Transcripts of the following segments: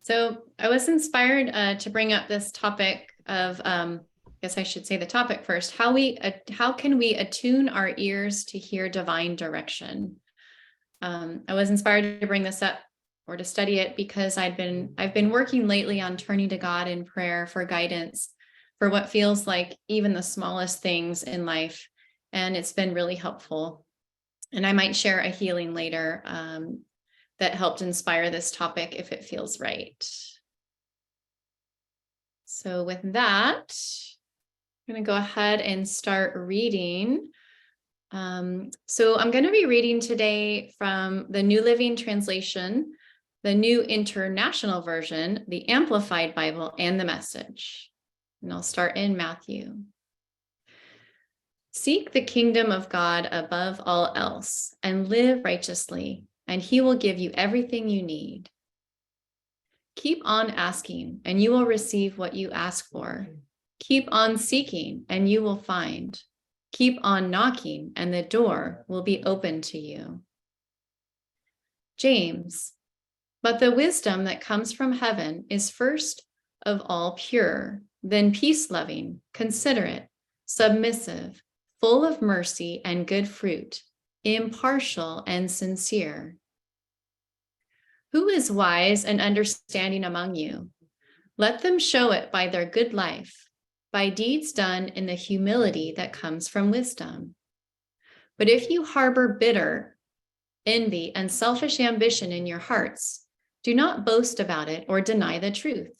So I was inspired to bring up this topic of, I guess I should say the topic first. How can we attune our ears to hear divine direction? I was inspired to bring this up or to study it because I've been working lately on turning to God in prayer for guidance for what feels like even the smallest things in life, and it's been really helpful. And I might share a healing later that helped inspire this topic if it feels right. So with that, I'm going to go ahead and start reading. So I'm going to be reading today from the New Living Translation, the New International Version, the Amplified Bible, and the Message. And I'll start in Matthew. Seek the kingdom of God above all else and live righteously, and he will give you everything you need. Keep on asking, and you will receive what you ask for. Keep on seeking, and you will find. Keep on knocking, and the door will be open to you. James, but the wisdom that comes from heaven is first of all pure, then peace-loving, considerate, submissive, full of mercy and good fruit, impartial and sincere. Who is wise and understanding among you? Let them show it by their good life, by deeds done in the humility that comes from wisdom. But if you harbor bitter envy and selfish ambition in your hearts, do not boast about it or deny the truth.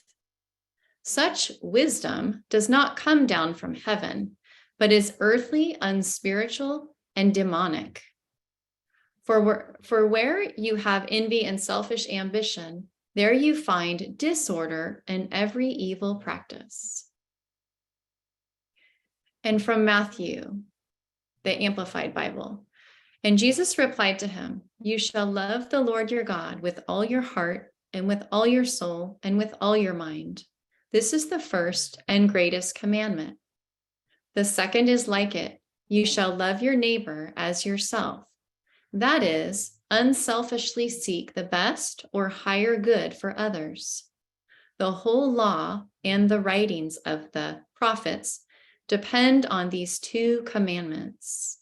Such wisdom does not come down from heaven, but is earthly, unspiritual, and demonic. For where you have envy and selfish ambition, there you find disorder and every evil practice. And from Matthew, the Amplified Bible. And Jesus replied to him, you shall love the Lord your God with all your heart and with all your soul and with all your mind. This is the first and greatest commandment. The second is like it. You shall love your neighbor as yourself. That is, unselfishly seek the best or higher good for others. The whole law and the writings of the prophets depend on these two commandments.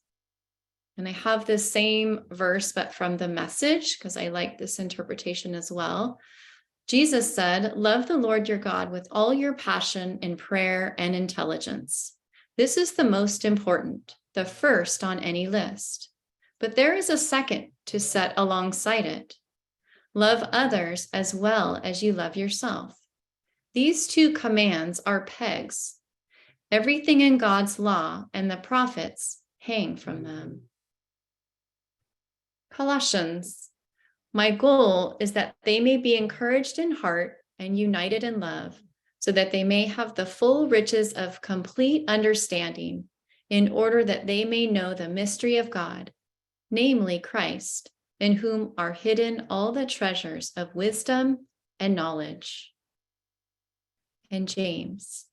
And I have the same verse, but from the Message, because I like this interpretation as well. Jesus said, love the Lord your God with all your passion in prayer and intelligence. This is the most important, the first on any list. But there is a second to set alongside it. Love others as well as you love yourself. These two commands are pegs. Everything in God's law and the prophets hang from them. Colossians, my goal is that they may be encouraged in heart and united in love, so that they may have the full riches of complete understanding, in order that they may know the mystery of God, namely Christ, in whom are hidden all the treasures of wisdom and knowledge. And James,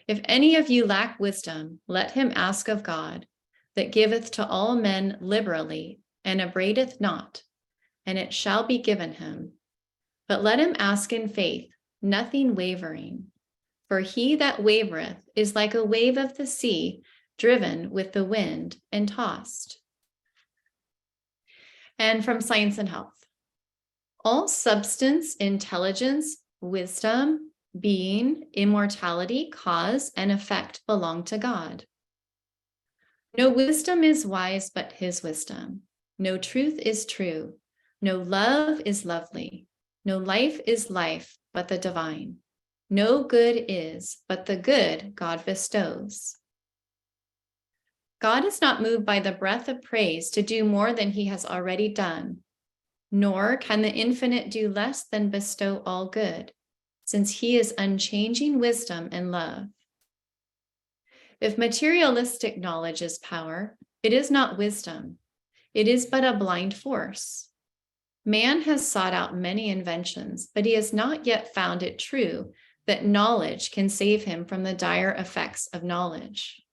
if any of you lack wisdom, let him ask of God, that giveth to all men liberally, and upbraideth not, and it shall be given him. But let him ask in faith, nothing wavering. For he that wavereth is like a wave of the sea, driven with the wind and tossed. And from Science and Health, all substance, intelligence, wisdom, being, immortality, cause, and effect belong to God. No wisdom is wise but his wisdom. No truth is true. No love is lovely. No life is life but the divine. No good is but the good God bestows. God is not moved by the breath of praise to do more than he has already done, nor can the infinite do less than bestow all good, since he is unchanging wisdom and love. If materialistic knowledge is power, it is not wisdom. It is but a blind force. Man has sought out many inventions, but he has not yet found it true that knowledge can save him from the dire effects of knowledge.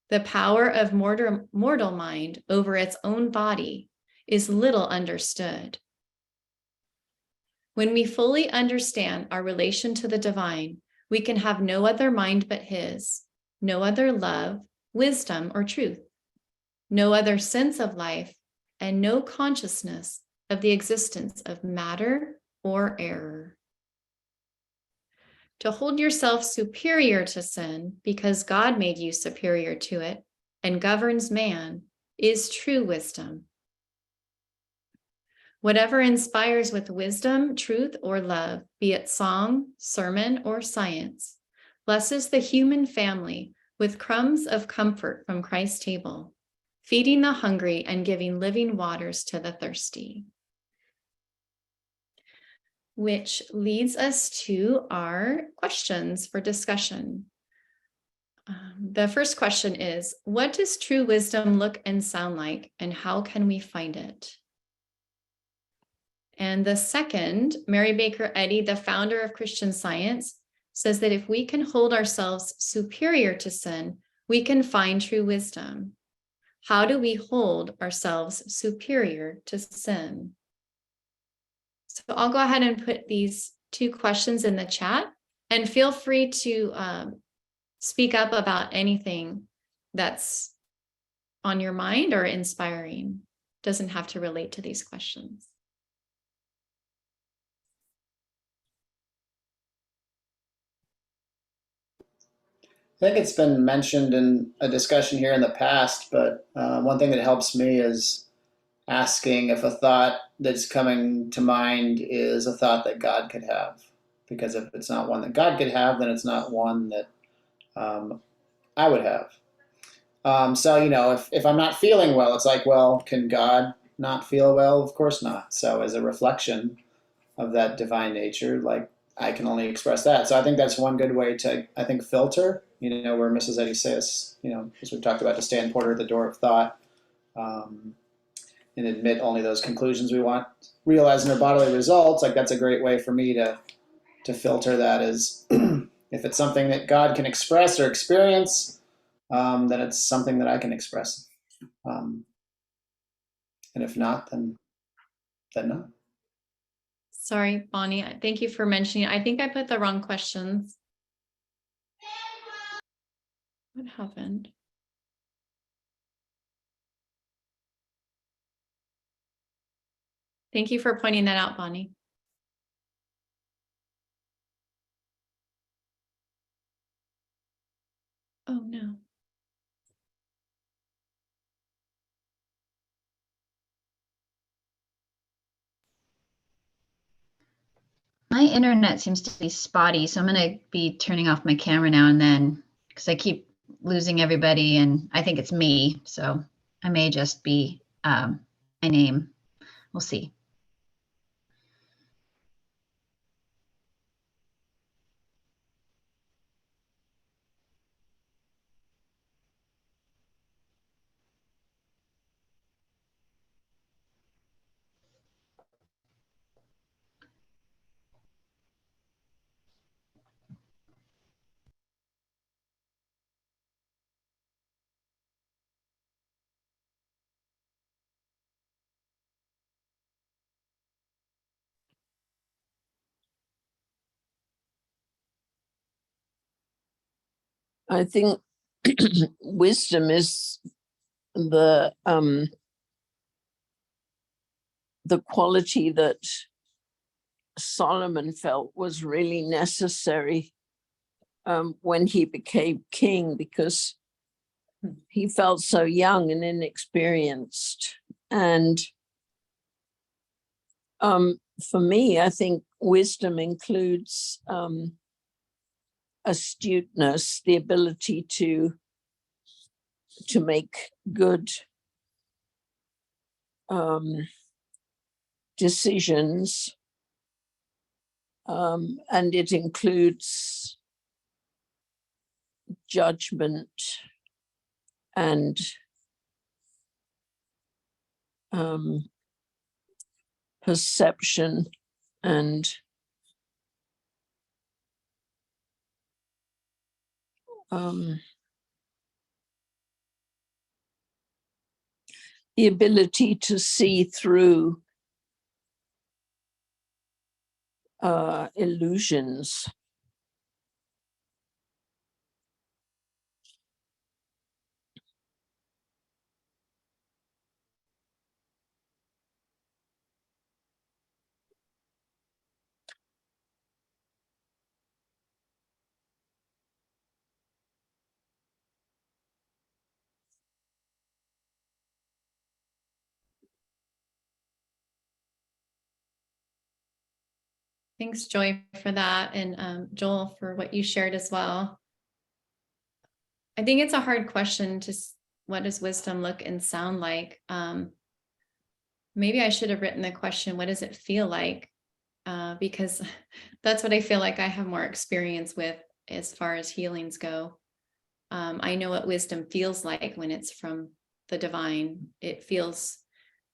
The power of mortal mind over its own body is little understood. When we fully understand our relation to the divine, we can have no other mind but his, no other love, wisdom, or truth, no other sense of life, and no consciousness of the existence of matter or error. To hold yourself superior to sin because God made you superior to it and governs man is true wisdom. Whatever inspires with wisdom, truth, or love, be it song, sermon, or science, blesses the human family with crumbs of comfort from Christ's table, feeding the hungry and giving living waters to the thirsty. Which leads us to our questions for discussion. The first question is, what does true wisdom look and sound like, and how can we find it? And the second, Mary Baker Eddy, the founder of Christian Science, says that if we can hold ourselves superior to sin, we can find true wisdom. How do we hold ourselves superior to sin? So I'll go ahead and put these two questions in the chat, and feel free to speak up about anything that's on your mind or inspiring. Doesn't have to relate to these questions. I think it's been mentioned in a discussion here in the past, but one thing that helps me is asking if a thought that's coming to mind is a thought that God could have. Because if it's not one that God could have, then it's not one that I would have. So, if I'm not feeling well, it's like, well, can God not feel well? Of course not. So, as a reflection of that divine nature, like, I can only express that. So I think that's one good way to, I think, filter, where Mrs. Eddy says, as we've talked about, to stand porter at the door of thought, and admit only those conclusions we want, realizing their bodily results. Like, that's a great way for me to filter that as if it's something that God can express or experience, then it's something that I can express. And if not, then no. Sorry, Bonnie. Thank you for mentioning. I think I put the wrong questions. What happened? Thank you for pointing that out, Bonnie. Oh, no. My internet seems to be spotty, so I'm going to be turning off my camera now and then because I keep losing everybody, and I think it's me. So I may just be my name. We'll see. I think wisdom is the quality that Solomon felt was really necessary when he became king, because he felt so young and inexperienced. And for me, I think wisdom includes astuteness, the ability to make good decisions, and it includes judgment and perception and the ability to see through illusions. Thanks, Joy, for that, and Joel, for what you shared as well. I think it's a hard question to what does wisdom look and sound like? Maybe I should have written the question, what does it feel like? Because that's what I feel like I have more experience with as far as healings go. I know what wisdom feels like when it's from the divine. It feels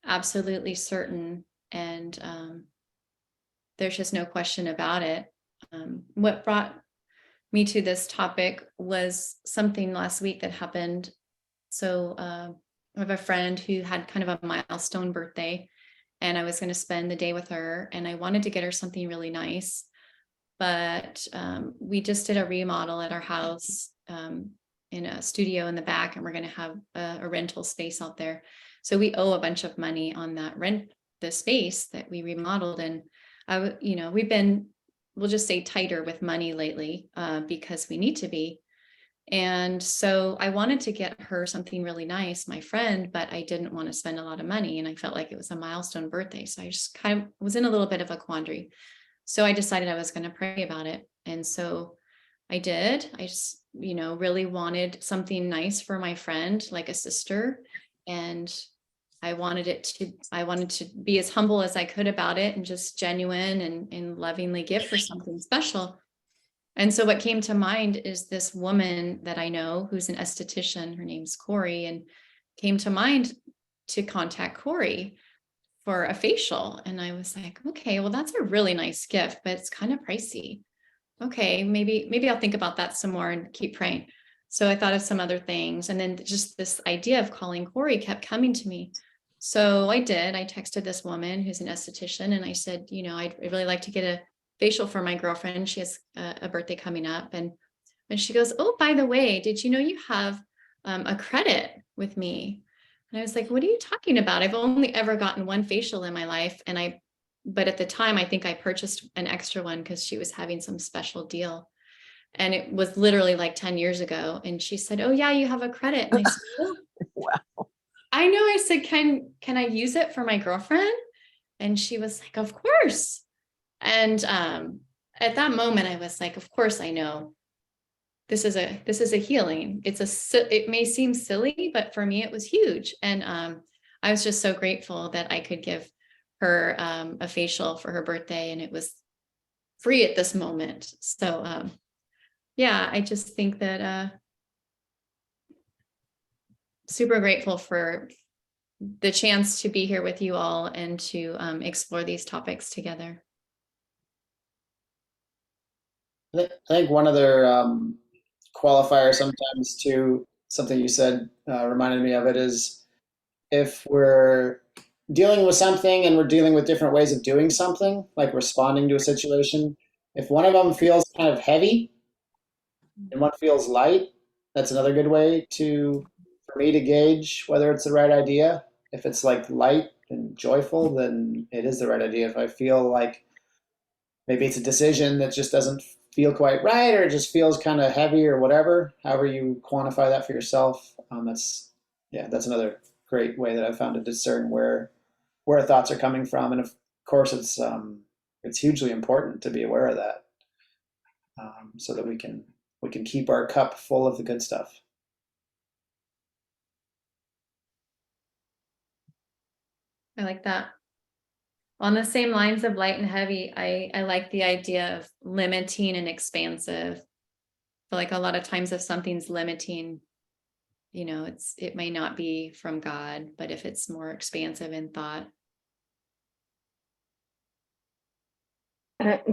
absolutely certain, and there's just no question about it. What brought me to this topic was something last week that happened. So I have a friend who had kind of a milestone birthday, and I was going to spend the day with her, and I wanted to get her something really nice. But we just did a remodel at our house in a studio in the back, and we're going to have a rental space out there. So we owe a bunch of money on that the space that we remodeled. And we've been, we'll just say, tighter with money lately because we need to be. And so I wanted to get her something really nice, my friend, but I didn't want to spend a lot of money. And I felt like it was a milestone birthday. So I just kind of was in a little bit of a quandary. So I decided I was going to pray about it. And so I did. I just, really wanted something nice for my friend, like a sister. And I wanted to be as humble as I could about it and just genuine and lovingly give her something special. And so what came to mind is this woman that I know who's an esthetician. Her name's Corey, and came to mind to contact Corey for a facial. And I was like, okay, well, that's a really nice gift, but it's kind of pricey. Okay, maybe I'll think about that some more and keep praying. So I thought of some other things. And then just this idea of calling Corey kept coming to me. So I did. I texted this woman who's an esthetician, and I said, I'd really like to get a facial for my girlfriend. She has a birthday coming up. And she goes, oh, by the way, did you know you have a credit with me? And I was like, what are you talking about? I've only ever gotten one facial in my life. But at the time, I think I purchased an extra one because she was having some special deal. And it was literally like 10 years ago. And she said, oh yeah, you have a credit. And I said, oh, Wow. I know. I said, can I use it for my girlfriend? And she was like, of course. And at that moment, I was like, of course I know. This is a healing. It may seem silly, but for me, it was huge. And I was just so grateful that I could give her a facial for her birthday, and it was free at this moment. So yeah, I just think that super grateful for the chance to be here with you all and to explore these topics together. I think one other qualifier sometimes too, something you said reminded me of it, is if we're dealing with something and we're dealing with different ways of doing something, like responding to a situation, if one of them feels kind of heavy and one feels light, that's another good way for me to gauge whether it's the right idea. If it's like light and joyful, then it is the right idea. If I feel like maybe it's a decision that just doesn't feel quite right, or it just feels kind of heavy or whatever, however you quantify that for yourself, that's another great way that I've found to discern where thoughts are coming from. And of course, it's hugely important to be aware of that, so that we can keep our cup full of the good stuff. I like that. On the same lines of light and heavy, I like the idea of limiting and expansive. I feel like a lot of times if something's limiting, it may not be from God, but if it's more expansive in thought.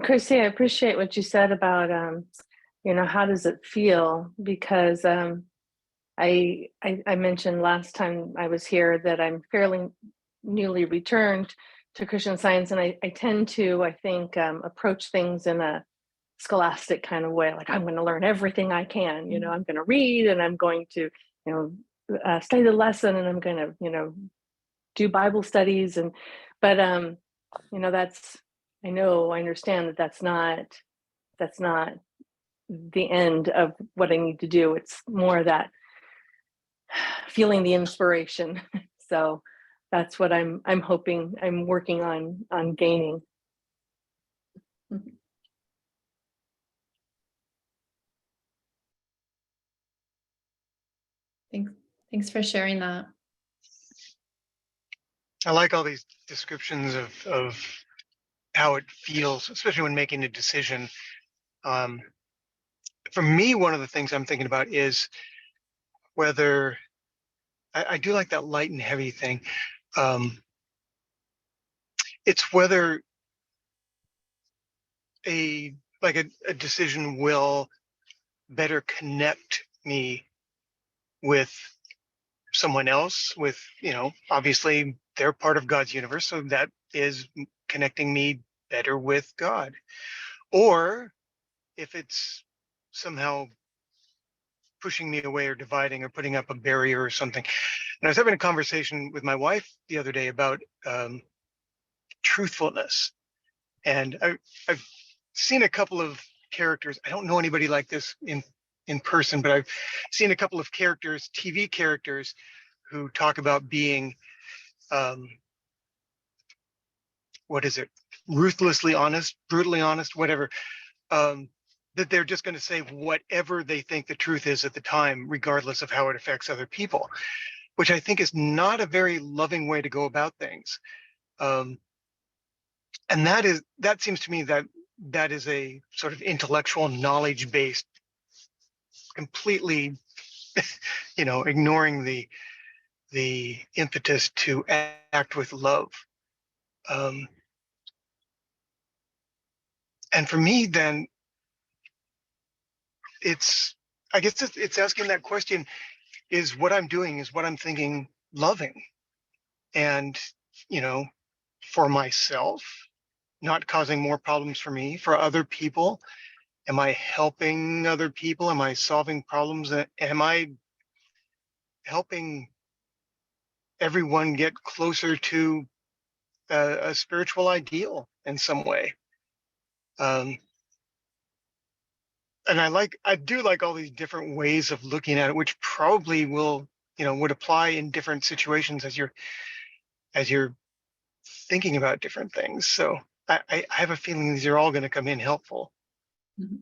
Chrissy, I appreciate what you said about, how does it feel? Because I mentioned last time I was here that I'm fairly newly returned to Christian Science, and I tend to, I think, approach things in a scholastic kind of way. Like, I'm going to learn everything I can. I'm going to read, and I'm going to, study the lesson, and I'm going to, do Bible studies, but that's, I understand that that's not the end of what I need to do. It's more that feeling the inspiration. So that's what I'm hoping, I'm working on gaining. Thanks for sharing that. I like all these descriptions of how it feels, especially when making a decision. For me, one of the things I'm thinking about is whether I do like that light and heavy thing. It's whether a decision will better connect me with someone else, with, obviously they're part of God's universe, so that is connecting me better with God. Or if it's somehow pushing me away or dividing or putting up a barrier or something. And I was having a conversation with my wife the other day about truthfulness. And I've seen a couple of characters. I don't know anybody like this in person, but I've seen a couple of characters, TV characters, who talk about being, ruthlessly honest, brutally honest, whatever. That they're just going to say whatever they think the truth is at the time, regardless of how it affects other people, which I think is not a very loving way to go about things. And that seems to me that is a sort of intellectual, knowledge-based, completely, ignoring the impetus to act with love. And for me, then, I guess it's asking that question: is what I'm doing, is what I'm thinking, loving? And, for myself, not causing more problems for me, for other people, am I helping other people? Am I solving problems? Am I helping everyone get closer to a spiritual ideal in some way? And I do like all these different ways of looking at it, which probably would apply in different situations as you're thinking about different things. So I have a feeling these are all going to come in helpful. Mhm.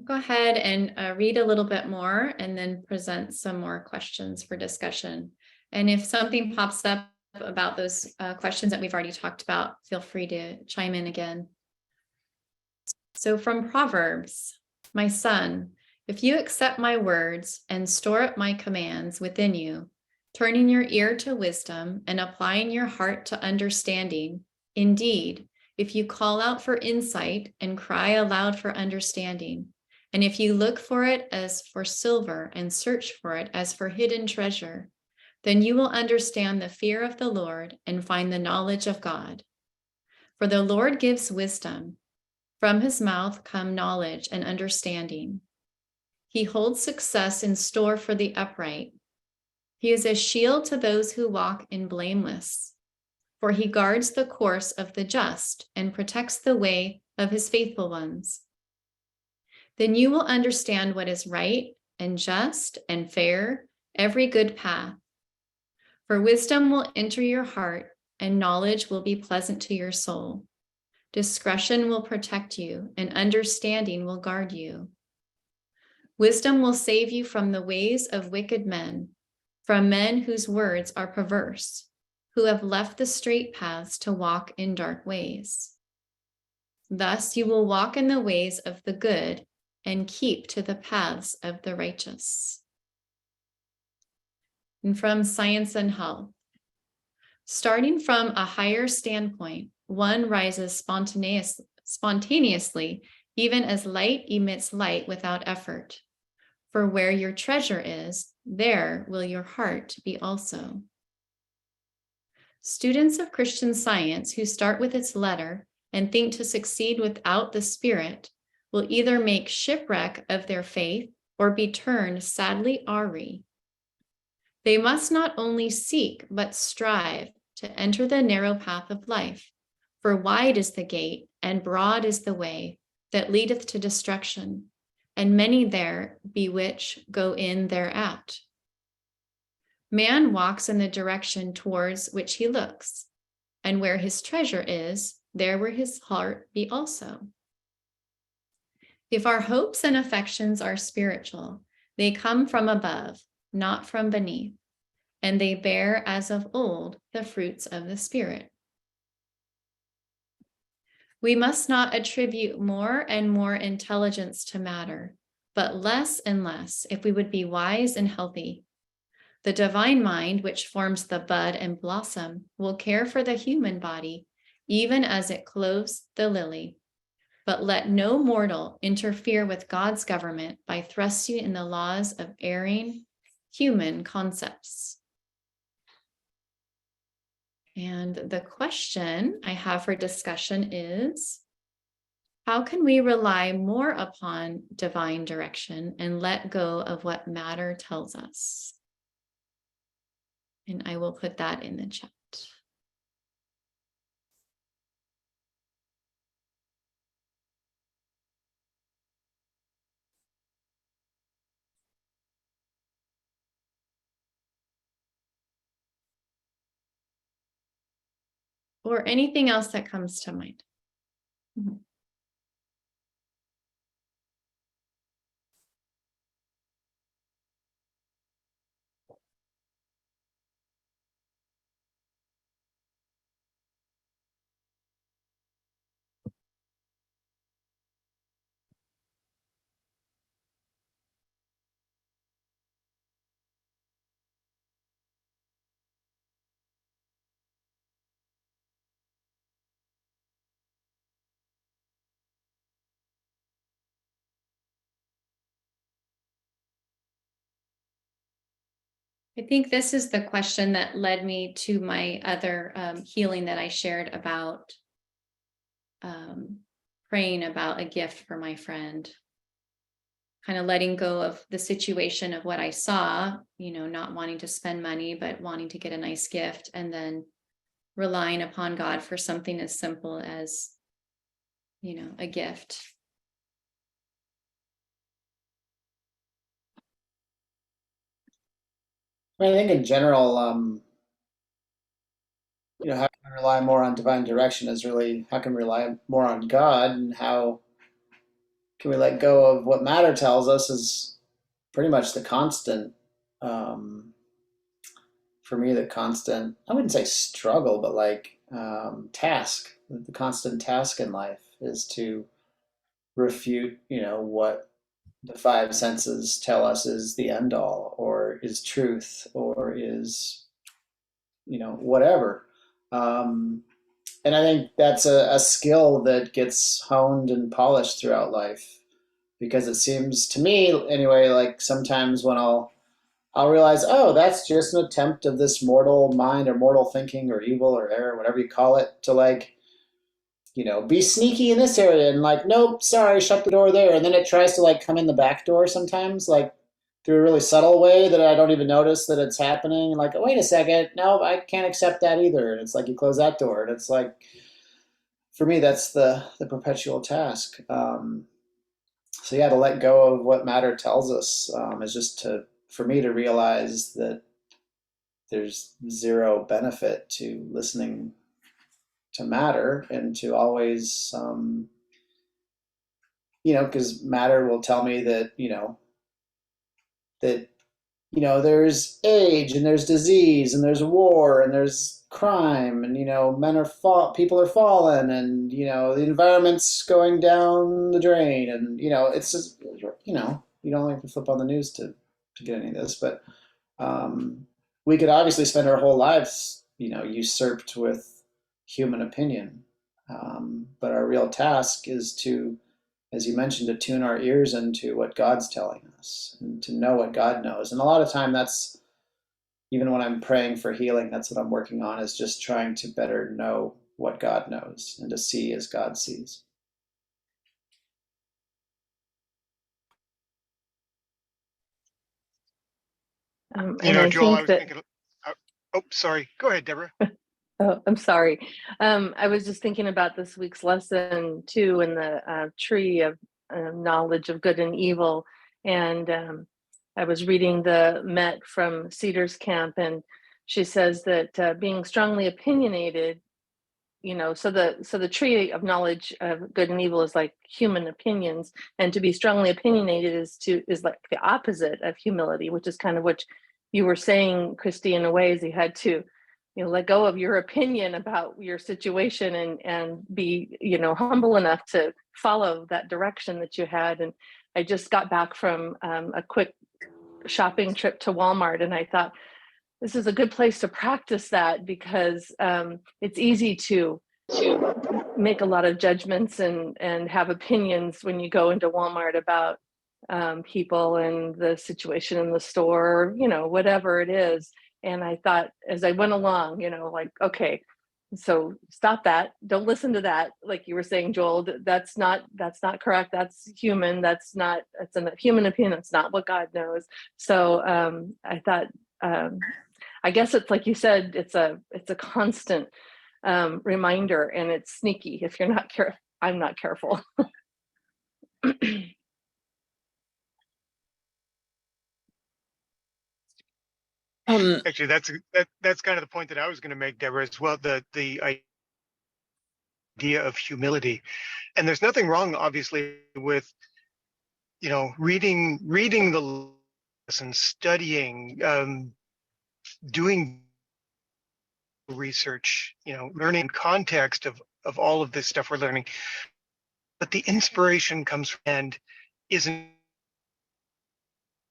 Go ahead and read a little bit more and then present some more questions for discussion. And if something pops up about those questions that we've already talked about, feel free to chime in again. So from Proverbs, my son, if you accept my words and store up my commands within you, turning your ear to wisdom and applying your heart to understanding, indeed, if you call out for insight and cry aloud for understanding, and if you look for it as for silver and search for it as for hidden treasure, then you will understand the fear of the Lord and find the knowledge of God. For the Lord gives wisdom. From his mouth come knowledge and understanding. He holds success in store for the upright. He is a shield to those who walk in blameless. For he guards the course of the just and protects the way of his faithful ones. Then you will understand what is right and just and fair, every good path. For wisdom will enter your heart, and knowledge will be pleasant to your soul. Discretion will protect you, and understanding will guard you. Wisdom will save you from the ways of wicked men, from men whose words are perverse, who have left the straight paths to walk in dark ways. Thus you will walk in the ways of the good and keep to the paths of the righteous. And from Science and Health, starting from a higher standpoint, one rises spontaneously even as light emits light without effort. For where your treasure is, there will your heart be also. Students of Christian Science who start with its letter and think to succeed without the spirit will either make shipwreck of their faith or be turned sadly awry. They must not only seek, but strive to enter the narrow path of life, for wide is the gate and broad is the way that leadeth to destruction, and many there be which go in thereat. Man walks in the direction towards which he looks, and where his treasure is, there will his heart be also. If our hopes and affections are spiritual, they come from above, not from beneath, and they bear as of old the fruits of the Spirit. We must not attribute more and more intelligence to matter, but less and less if we would be wise and healthy. The divine mind, which forms the bud and blossom, will care for the human body, even as it clothes the lily. But let no mortal interfere with God's government by thrusting in the laws of erring human concepts. And the question I have for discussion is, how can we rely more upon divine direction and let go of what matter tells us? And I will put that in the chat. Or anything else that comes to mind. Mhm. I think this is the question that led me to my other healing that I shared about praying about a gift for my friend. Kind of letting go of the situation of what I saw, not wanting to spend money, but wanting to get a nice gift, and then relying upon God for something as simple as, a gift. I think in general, how can we rely more on divine direction is really how can we rely more on God, and how can we let go of what matter tells us is pretty much the constant. For me, the constant, I wouldn't say struggle, but like task, the constant task in life is to refute, what the five senses tell us is the end all, or is truth, or is, whatever. And I think that's a skill that gets honed and polished throughout life, because it seems to me anyway, like sometimes when I'll realize, oh, that's just an attempt of this mortal mind or mortal thinking or evil or error, whatever you call it, to like, be sneaky in this area and like, nope, sorry, shut the door there. And then it tries to like come in the back door sometimes, like through a really subtle way that I don't even notice that it's happening. And like, oh, wait a second, no, I can't accept that either. And it's like you close that door, and it's like, for me, that's the perpetual task. So yeah, to let go of what matter tells us is just for me to realize that there's zero benefit to listening to matter, and to always, because matter will tell me that, that, there's age and there's disease and there's war and there's crime, and, people are fallen, and, the environment's going down the drain, and, it's just, you don't have to flip on the news to get any of this, but we could obviously spend our whole lives, usurped with human opinion. But our real task is to as you mentioned, to tune our ears into what God's telling us and to know what God knows. And a lot of time that's, even when I'm praying for healing, that's what I'm working on, is just trying to better know what God knows and to see as God sees. You And know, I Joel, I think was that, thinking, oh, sorry. Go ahead, Deborah. oh, I'm sorry. I was just thinking about this week's lesson too, in the tree of knowledge of good and evil. And I was reading the Met from Cedars Camp, and she says that being strongly opinionated, so the tree of knowledge of good and evil is like human opinions, and to be strongly opinionated is like the opposite of humility, which is kind of what you were saying, Christy, in a way, is you had to let go of your opinion about your situation and be humble enough to follow that direction that you had. And I just got back from a quick shopping trip to Walmart, and I thought this is a good place to practice that, because it's easy to make a lot of judgments and have opinions when you go into Walmart about people and the situation in the store, whatever it is. And I thought, as I went along, like, okay, so stop that. Don't listen to that. Like you were saying, Joel, that's not correct. That's human. That's a human opinion. That's not what God knows. So I thought, I guess it's like you said, it's a constant reminder, and it's sneaky if you're not careful. I'm not careful. Actually, that's kind of the point that I was going to make, Deborah, as well. The idea of humility, and there's nothing wrong, obviously, with reading the lesson, studying, doing research, learning context of all of this stuff we're learning. But the inspiration comes from, and isn't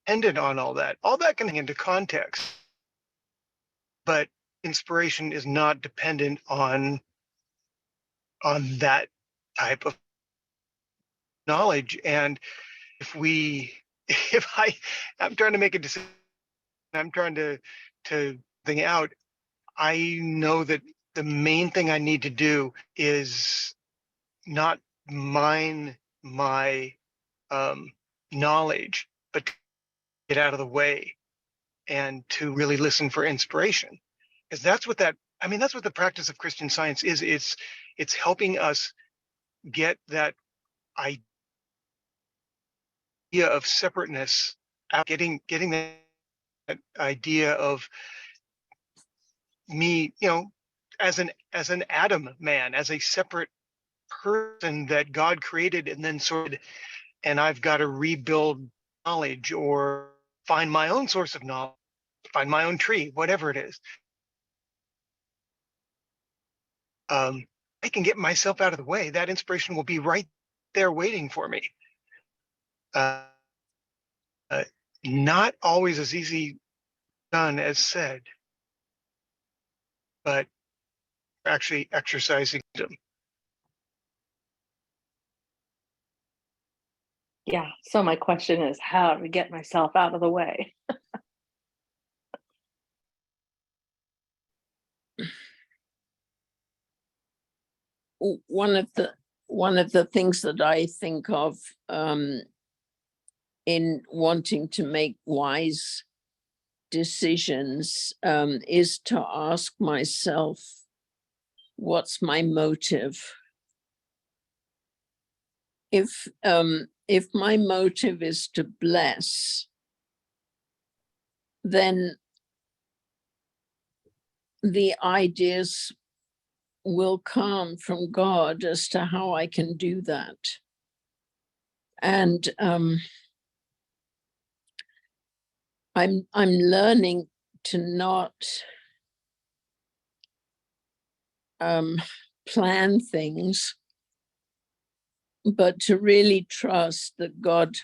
dependent on all that. All that can into context, but inspiration is not dependent on that type of knowledge. And if I'm trying to make a decision, I'm trying to think out, I know that the main thing I need to do is not mine my knowledge, but get out of the way and to really listen for inspiration. Because that's what the practice of Christian Science is. It's helping us get that idea of separateness out, getting that idea of me, as an Adam man, as a separate person that God created and then sorted, and I've got to rebuild knowledge or find my own source of knowledge, find my own tree, whatever it is. I can get myself out of the way. That inspiration will be right there waiting for me. Not always as easy done as said, but actually exercising them. Yeah. So my question is, how to get myself out of the way? One of the things that I think of in wanting to make wise decisions is to ask myself, what's my motive? If my motive is to bless, then the ideas will come from God as to how I can do that. And I'm learning to not plan things, but to really trust that God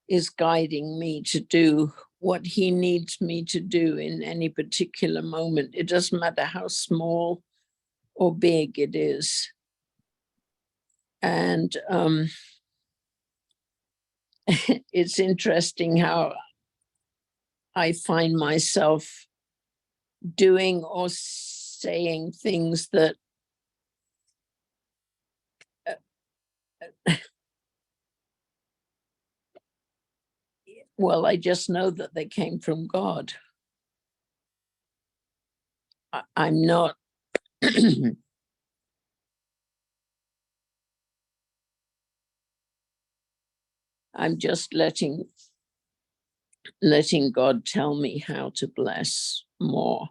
is guiding me to do what he needs me to do in any particular moment. It doesn't matter how small or big it is. And it's interesting how I find myself doing or saying things that well, I just know that they came from God. I'm not I'm just letting God tell me how to bless more,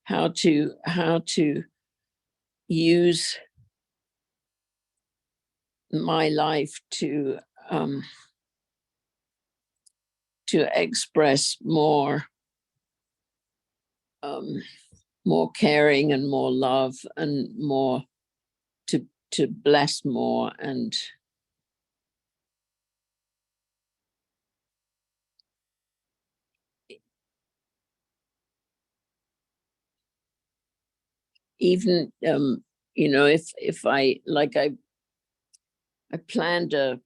how to use my life to express more more caring and more love and more to bless more. And even you know, if I planned a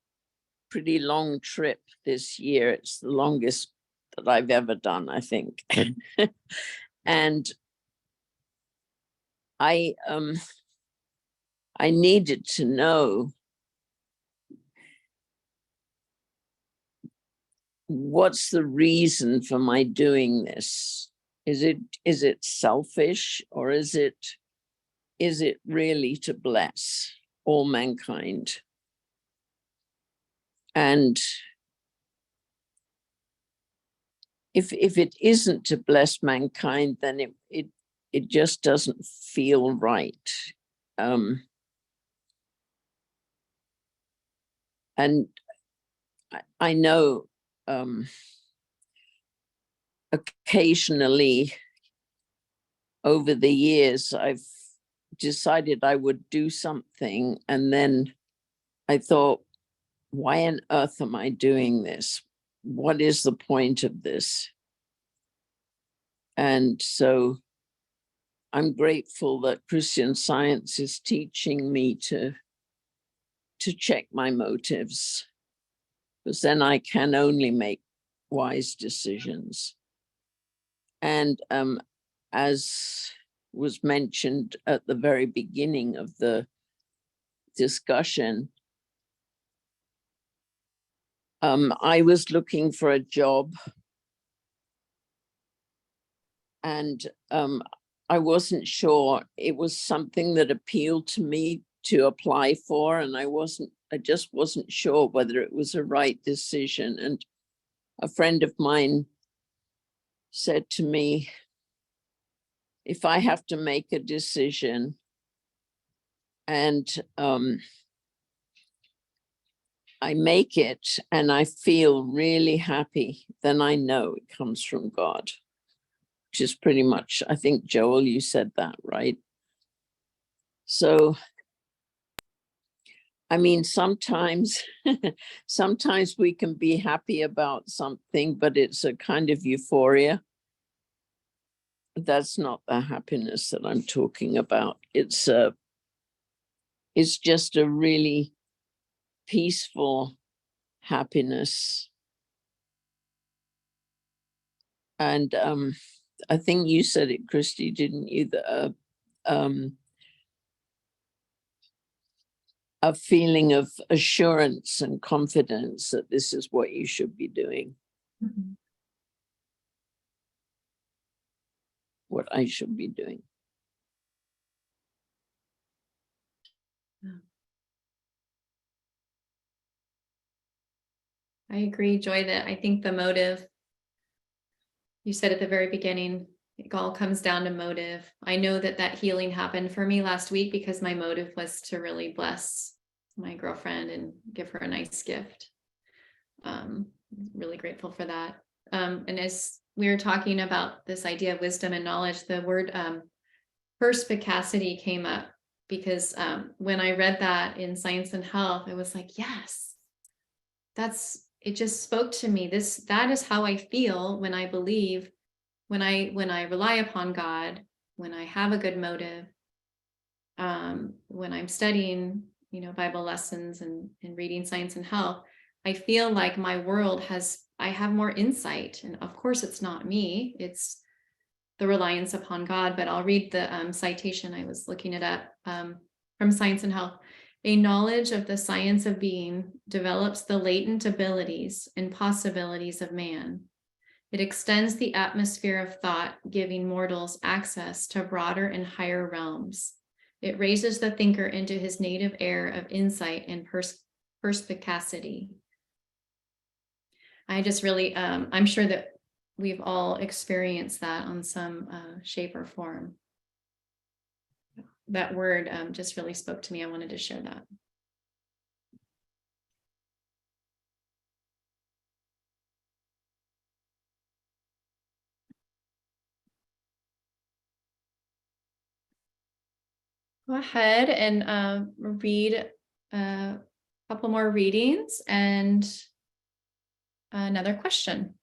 pretty long trip this year. It's the longest that I've ever done, I think. And I needed to know what's the reason for my doing this. Is it selfish, or is it really to bless all mankind? And if it isn't to bless mankind, then it just doesn't feel right. And I know occasionally over the years, I've decided I would do something, and then I thought, why on earth am I doing this? What is the point of this? And so I'm grateful that Christian Science is teaching me to check my motives, because then I can only make wise decisions. And as was mentioned at the very beginning of the discussion, I was looking for a job, and I wasn't sure. It was something that appealed to me to apply for, and I just wasn't sure whether it was a right decision. And a friend of mine said to me, if I have to make a decision and I make it and I feel really happy, then I know it comes from God, which is pretty much, I think, Joel, you said that, right? So, I mean, sometimes we can be happy about something, but it's a kind of euphoria. That's not the happiness that I'm talking about. It's just a really peaceful happiness. And I think you said it, Christy, didn't you? A feeling of assurance and confidence that this is what you should be doing. Mhm. What I should be doing. I agree, Joy, that I think the motive, you said at the very beginning, it all comes down to motive. I know that healing happened for me last week because my motive was to really bless my girlfriend and give her a nice gift. Really grateful for that. And as we were talking about this idea of wisdom and knowledge, the word perspicacity came up, because when I read that in Science and Health, I was like, yes, it just spoke to me. That is how I feel when I believe, when I rely upon God, when I have a good motive, when I'm studying, Bible lessons and reading Science and Health. I feel like my world I have more insight. And of course, it's not me, it's the reliance upon God. But I'll read the citation. I was looking it up from Science and Health. A knowledge of the science of being develops the latent abilities and possibilities of man. It extends the atmosphere of thought, giving mortals access to broader and higher realms. It raises the thinker into his native air of insight and perspicacity. I just really, I'm sure that we've all experienced that on some shape or form. That word just really spoke to me. I wanted to share that. Go ahead and read a couple more readings and another question.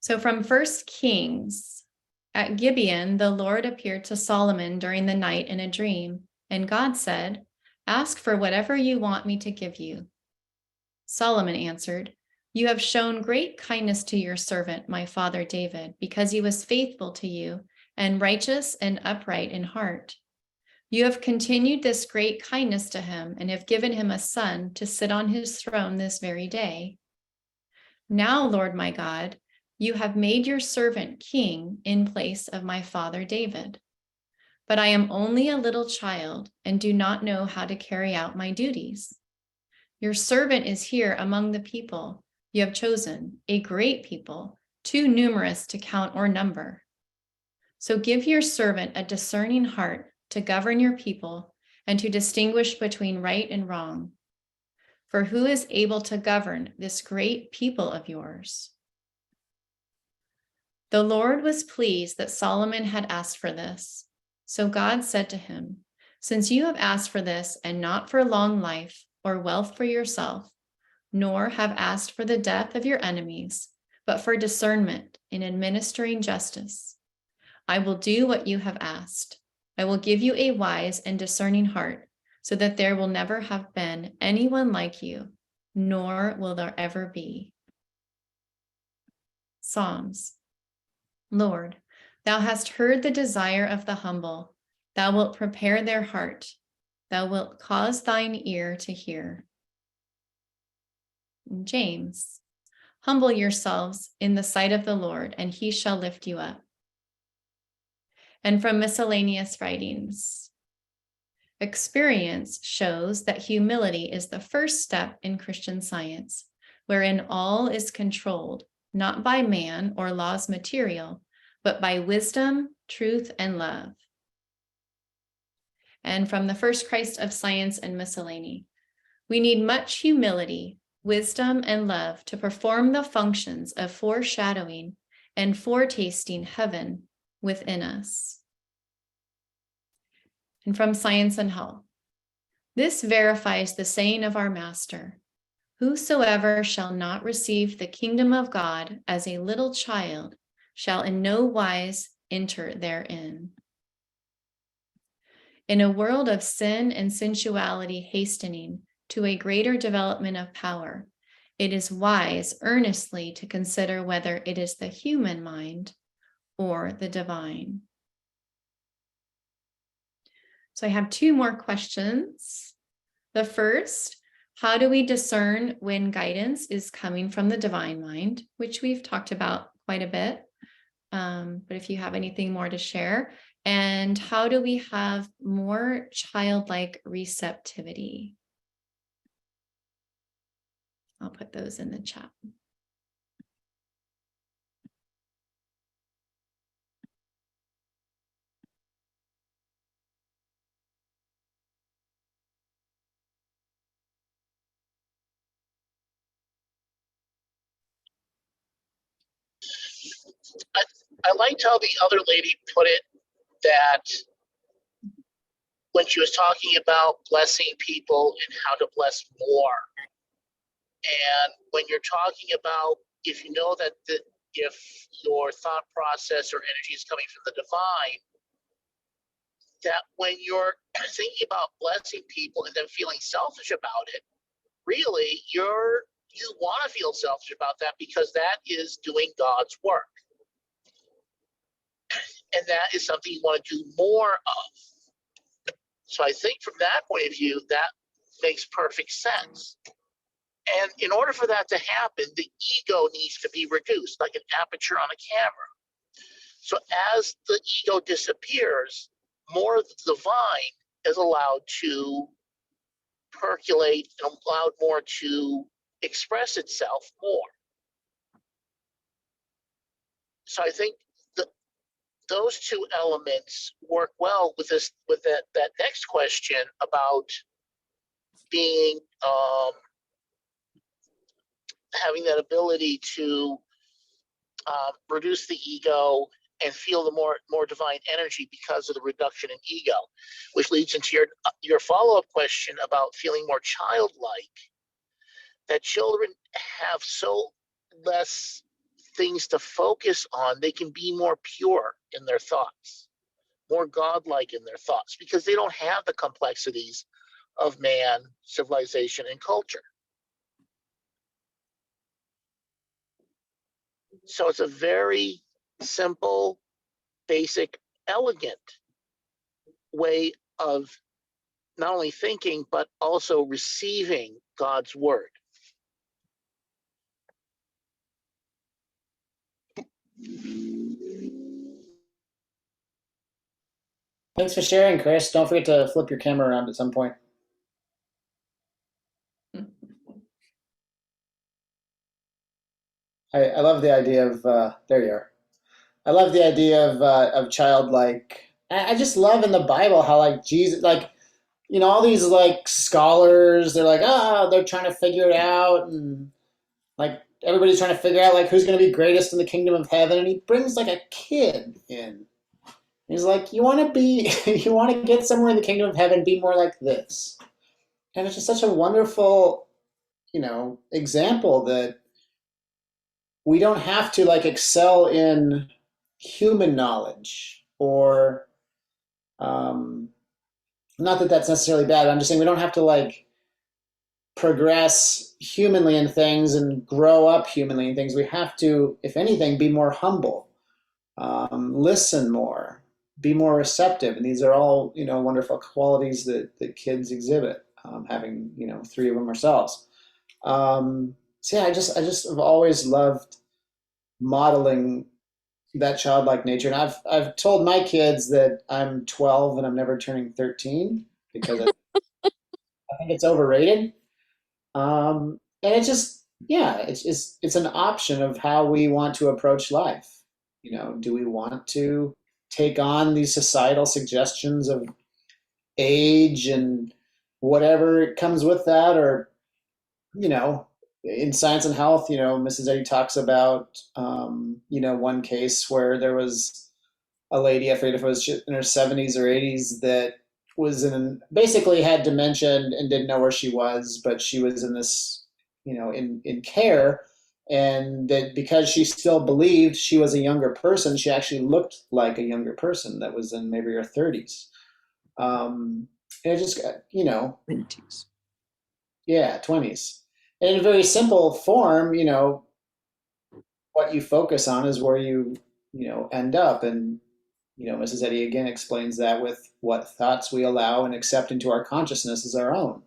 So from 1 Kings, at Gibeon, the Lord appeared to Solomon during the night in a dream, and God said, "Ask for whatever you want me to give you." Solomon answered, "You have shown great kindness to your servant, my father David, because he was faithful to you and righteous and upright in heart. You have continued this great kindness to him and have given him a son to sit on his throne this very day. Now, Lord my God, you have made your servant king in place of my father David. But I am only a little child and do not know how to carry out my duties. Your servant is here among the people you have chosen, a great people, too numerous to count or number. So give your servant a discerning heart to govern your people and to distinguish between right and wrong. For who is able to govern this great people of yours?" The Lord was pleased that Solomon had asked for this. So God said to him, "Since you have asked for this and not for long life or wealth for yourself, nor have asked for the death of your enemies, but for discernment in administering justice, I will do what you have asked. I will give you a wise and discerning heart, so that there will never have been anyone like you, nor will there ever be." Psalms. Lord, thou hast heard the desire of the humble. Thou wilt prepare their heart. Thou wilt cause thine ear to hear. James. Humble yourselves in the sight of the Lord, and he shall lift you up. And from miscellaneous writings. Experience shows that humility is the first step in Christian Science, wherein all is controlled, not by man or law's material, but by wisdom, truth, and love. And from the First Christ of Science and Miscellany. We need much humility, wisdom, and love to perform the functions of foreshadowing and foretasting heaven within us. And from Science and Health. This verifies the saying of our Master, "Whosoever shall not receive the kingdom of God as a little child shall in no wise enter therein." In a world of sin and sensuality hastening to a greater development of power, it is wise earnestly to consider whether it is the human mind or the divine. So I have two more questions. The first, how do we discern when guidance is coming from the divine mind, which we've talked about quite a bit, but if you have anything more to share. And how do we have more childlike receptivity? I'll put those in the chat. I liked how the other lady put it, that when she was talking about blessing people and how to bless more. And when you're talking about, if you know that if your thought process or energy is coming from the divine, that when you're thinking about blessing people and then feeling selfish about it, really you want to feel selfish about that because that is doing God's work. And that is something you want to do more of. So I think from that point of view, that makes perfect sense. And in order for that to happen, the ego needs to be reduced, like an aperture on a camera. So as the ego disappears, more of the divine is allowed to percolate and allowed more to express itself more. So I think those two elements work well with that next question about being having that ability to reduce the ego and feel the more divine energy because of the reduction in ego, which leads into your follow-up question about feeling more childlike. That children have so less things to focus on, they can be more pure in their thoughts, more godlike in their thoughts, because they don't have the complexities of man, civilization, and culture. So it's a very simple, basic, elegant way of not only thinking, but also receiving God's word. Thanks for sharing, Chris. Don't forget to flip your camera around at some point. I love the idea of there you are. I love the idea of childlike. I just love in the Bible how like Jesus, like, you know, all these like scholars, they're like, they're trying to figure it out, and like everybody's trying to figure out like who's going to be greatest in the kingdom of heaven, and he brings like a kid in. He's like, you want to get somewhere in the kingdom of heaven, be more like this, and it's just such a wonderful, you know, example that we don't have to like excel in human knowledge or not that that's necessarily bad. I'm just saying we don't have to like progress humanly in things and grow up humanly in things. We have to, if anything, be more humble, listen more, be more receptive. And these are all, you know, wonderful qualities that kids exhibit, having, you know, 3 of them ourselves. So yeah, I just have always loved modeling that childlike nature. And I've told my kids that I'm 12 and I'm never turning 13 because I think it's overrated. And it's just, yeah, it's an option of how we want to approach life. You know, do we want to take on these societal suggestions of age and whatever comes with that, or, you know, in Science and Health, you know, Mrs. Eddy talks about, you know, one case where there was a lady, I forget if it was in her 70s or 80s, that was basically had dementia and didn't know where she was, but she was in this, you know, in care, and that because she still believed she was a younger person, she actually looked like a younger person that was in maybe her 30s. And it just, you know, 20s. Yeah, 20s. In a very simple form, you know, what you focus on is where you know, end up. And, you know, Mrs. Eddy again explains that with what thoughts we allow and accept into our consciousness as our own.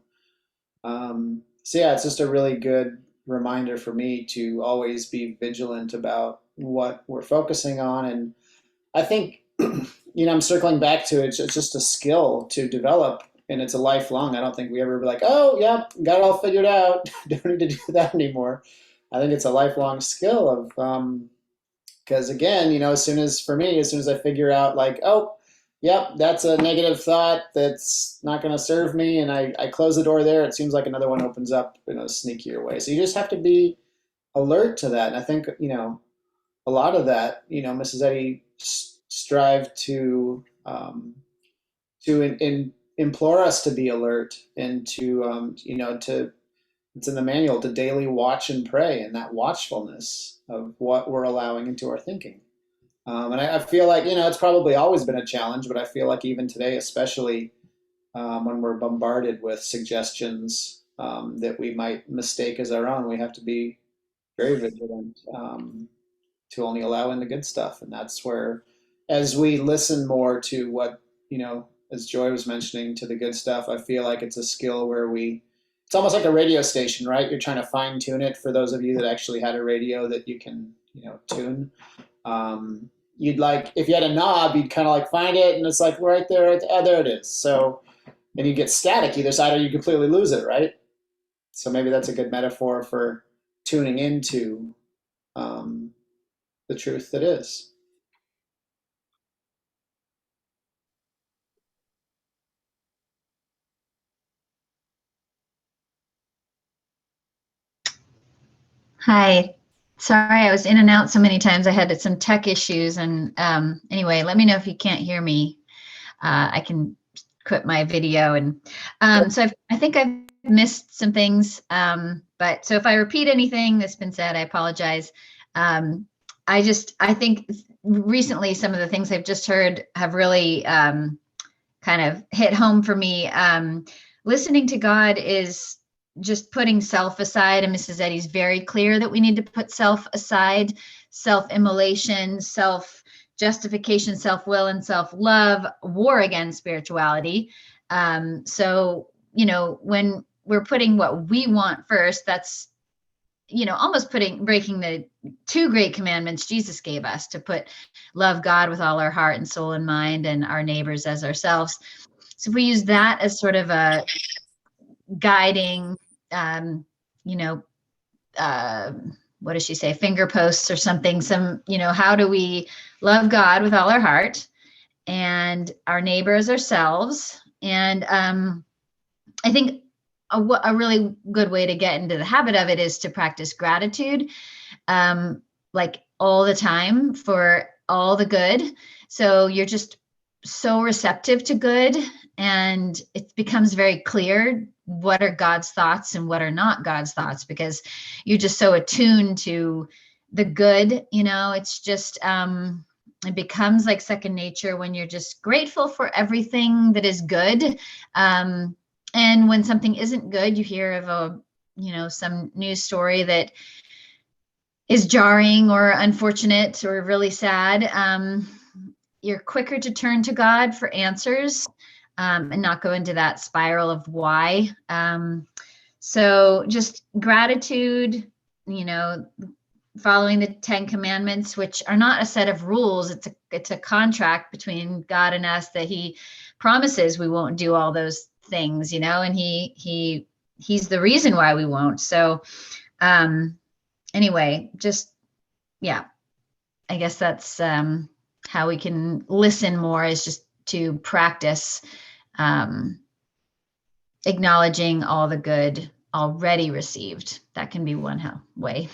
So yeah, it's just a really good reminder for me to always be vigilant about what we're focusing on. And I think, you know, I'm circling back to it. It's just a skill to develop, and it's a lifelong. I don't think we ever be like, oh, yeah, got it all figured out. Don't need to do that anymore. I think it's a lifelong skill of, because again, you know, as soon as I figure out like, oh, yep, that's a negative thought that's not going to serve me, and I close the door there, it seems like another one opens up in a sneakier way. So you just have to be alert to that. And I think, you know, a lot of that, you know, Mrs. Eddy strive to implore us to be alert and to, you know, it's in the manual, to daily watch and pray, and that watchfulness of what we're allowing into our thinking. And I feel like, you know, it's probably always been a challenge, but I feel like even today, especially when we're bombarded with suggestions that we might mistake as our own. We have to be very vigilant to only allow in the good stuff. And that's where, as we listen more to what, as Joy was mentioning, to the good stuff, I feel like it's a skill where it's almost like a radio station, right? You're trying to fine tune it. For those of you that actually had a radio that you can, tune. You'd like, if you had a knob, you'd kind of like find it, and it's like right there, there it is. So, and you get static either side, or you completely lose it, right? So maybe that's a good metaphor for tuning into the truth that is. Hi. Sorry, I was in and out so many times. I had some tech issues. And anyway, let me know if you can't hear me. I can quit my video. And so I think I've missed some things. But so if I repeat anything that's been said, I apologize. I think recently some of the things I've just heard have really kind of hit home for me. Listening to God is just putting self aside, and Mrs. Eddy's very clear that we need to put self aside, self-immolation, self-justification, self-will, and self-love, war against spirituality. So, when we're putting what we want first, that's, almost breaking the 2 great commandments Jesus gave us, to love God with all our heart and soul and mind, and our neighbors as ourselves. So if we use that as sort of a guiding, what does she say? Finger posts or something. How do we love God with all our heart and our neighbors ourselves? And I think a really good way to get into the habit of it is to practice gratitude, like all the time, for all the good. So you're just so receptive to good, and it becomes very clear what are God's thoughts and what are not God's thoughts, because you're just so attuned to the good. It's just it becomes like second nature when you're just grateful for everything that is good. And when something isn't good, you hear of some news story that is jarring or unfortunate or really sad, you're quicker to turn to God for answers, and not go into that spiral of why. So just gratitude, following the 10 commandments, which are not a set of rules. It's a contract between God and us, that he promises we won't do all those things, and he's the reason why we won't. So anyway, just, yeah, I guess that's how we can listen more, is just to practice acknowledging all the good already received. That can be one way.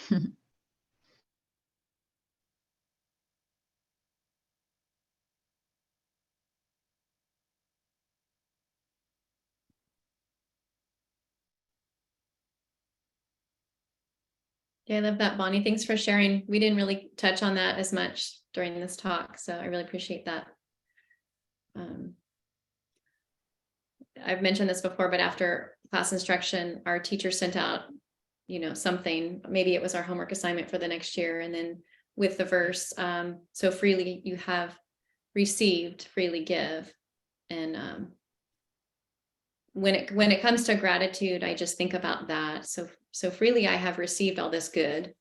Yeah, I love that, Bonnie. Thanks for sharing. We didn't really touch on that as much during this talk, so I really appreciate that. I've mentioned this before, but after class instruction, our teacher sent out, something, maybe it was our homework assignment for the next year. And then with the verse, so freely you have received, freely give. And when it comes to gratitude, I just think about that. So freely I have received all this good.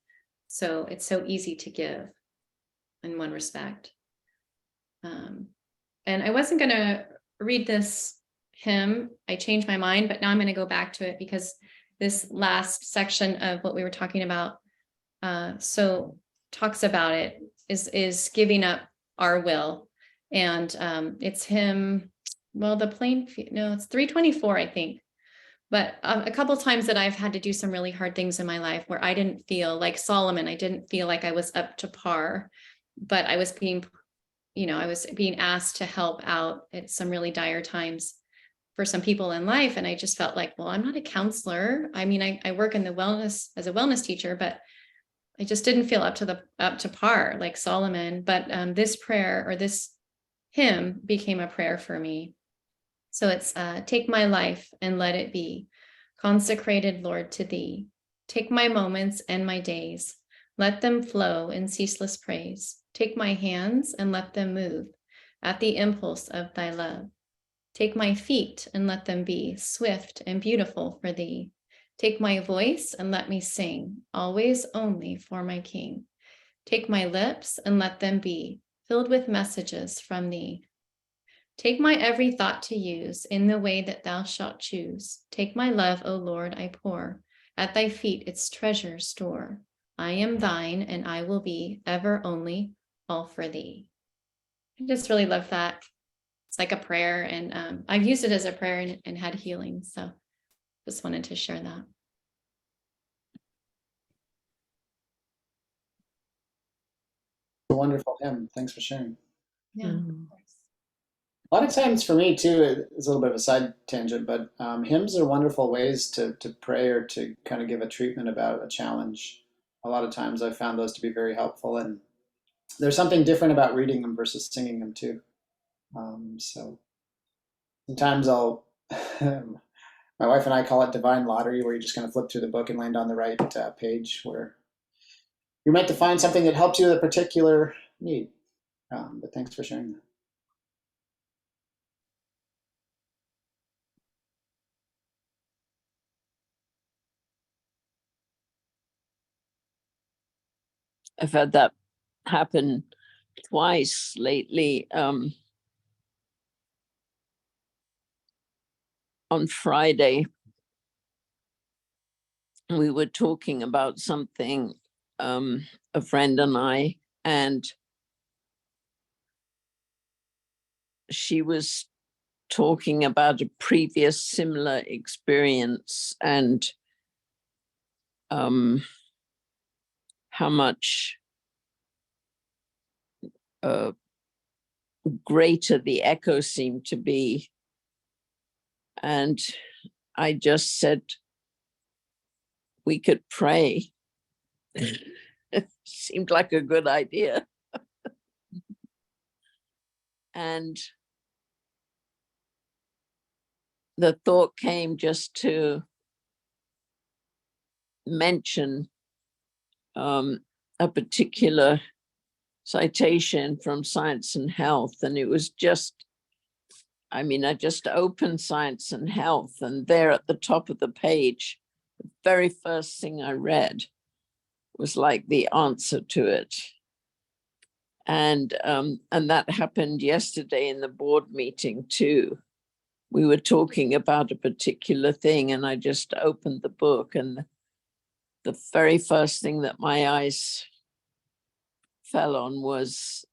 So it's so easy to give in one respect. And I wasn't going to read this hymn. I changed my mind, but now I'm going to go back to it, because this last section of what we were talking about, so talks about it, is giving up our will. And it's hymn, well, it's 324, I think. But a couple of times that I've had to do some really hard things in my life where I didn't feel like Solomon, I didn't feel like I was up to par, but I was being asked to help out at some really dire times for some people in life. And I just felt like, well, I'm not a counselor. I mean, I work in the wellness as a wellness teacher, but I just didn't feel up to par like Solomon. But this prayer, or this hymn, became a prayer for me. So it's take my life and let it be consecrated, Lord, to thee. Take my moments and my days, let them flow in ceaseless praise. Take my hands and let them move at the impulse of thy love. Take my feet and let them be swift and beautiful for thee. Take my voice and let me sing, always only for my King. Take my lips and let them be filled with messages from thee. Take my every thought to use in the way that thou shalt choose. Take my love, O Lord, I pour at thy feet its treasure store. I am thine and I will be ever only all for thee. I just really love that. It's like a prayer, and I've used it as a prayer and had healing. So just wanted to share that. A wonderful hymn. Thanks for sharing. Yeah, Mhm. of course. A lot of times for me too, it's a little bit of a side tangent, but hymns are wonderful ways to pray or to kind of give a treatment about a challenge. A lot of times I've found those to be very helpful, and there's something different about reading them versus singing them too. So sometimes I'll, my wife and I call it divine lottery, where you just kind of flip through the book and land on the right page where you're meant to find something that helps you with a particular need. But thanks for sharing that. I've had that happen twice lately. On Friday, we were talking about something, a friend and I, and she was talking about a previous similar experience and how much greater the echo seemed to be. And I just said, we could pray. It seemed like a good idea. And the thought came just to mention a particular citation from Science and Health. And it was just, I mean, I just opened Science and Health, and there at the top of the page, the very first thing I read was like the answer to it. And that happened yesterday in the board meeting too. We were talking about a particular thing, and I just opened the book, and the very first thing that my eyes fell on was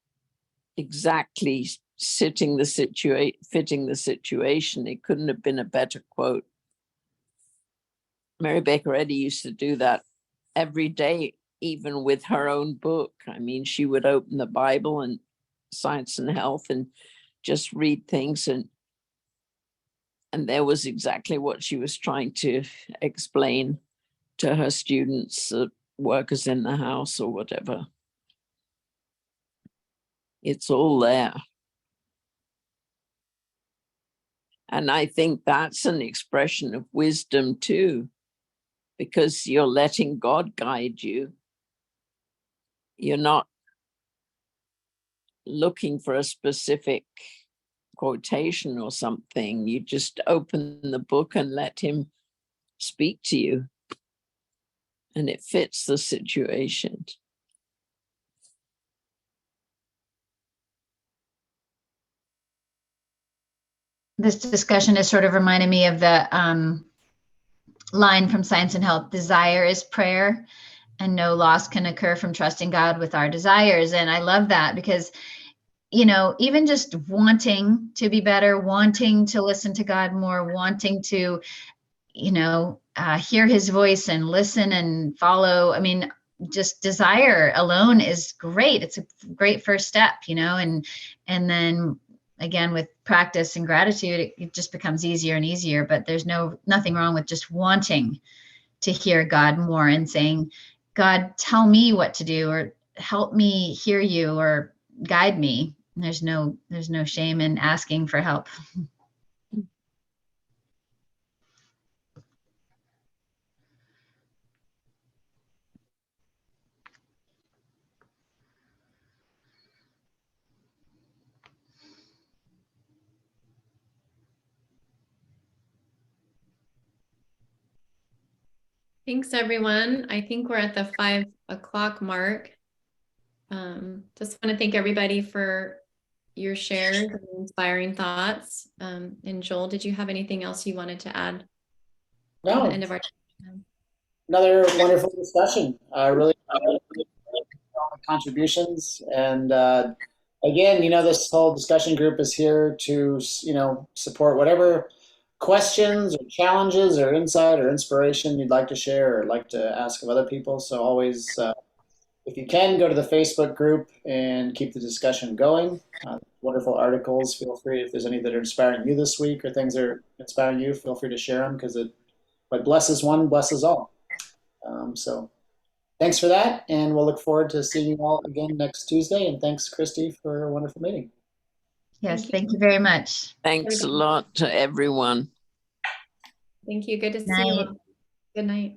exactly fitting the situation. It couldn't have been a better quote. Mary Baker Eddy used to do that every day, even with her own book. I mean, she would open the Bible and Science and Health and just read things, and there was exactly what she was trying to explain to her students, workers in the house or whatever. It's all there. And I think that's an expression of wisdom too, because you're letting God guide you. You're not looking for a specific quotation or something. You just open the book and let him speak to you, and it fits the situation. This discussion is sort of reminding me of the line from Science and Health: desire is prayer, and no loss can occur from trusting God with our desires. And I love that, because, you know, even just wanting to be better, wanting to listen to God more, wanting to, you know, hear his voice and listen and follow. I mean, just desire alone is great. It's a great first step, you know, and then again, with practice and gratitude, it just becomes easier and easier. But there's nothing wrong with just wanting to hear God more and saying, God, tell me what to do, or help me hear you, or guide me. There's no shame in asking for help. Thanks, everyone. I think we're at the 5 o'clock mark. Just want to thank everybody for your shares and inspiring thoughts. And Joel, did you have anything else you wanted to add? At No, the end of our another wonderful discussion. I really appreciate all the contributions. And again, this whole discussion group is here to, support whatever questions or challenges or insight or inspiration you'd like to share or like to ask of other people. So always, if you can, go to the Facebook group and keep the discussion going. Wonderful articles. Feel free, if there's any that are inspiring you this week or things that are inspiring you, feel free to share them, because what blesses one blesses all. So thanks for that, and we'll look forward to seeing you all again next Tuesday. And thanks, Christy, for a wonderful meeting. Yes, thank you very much. Thanks a lot to everyone. Thank you. Good to see you Night. all. Good night.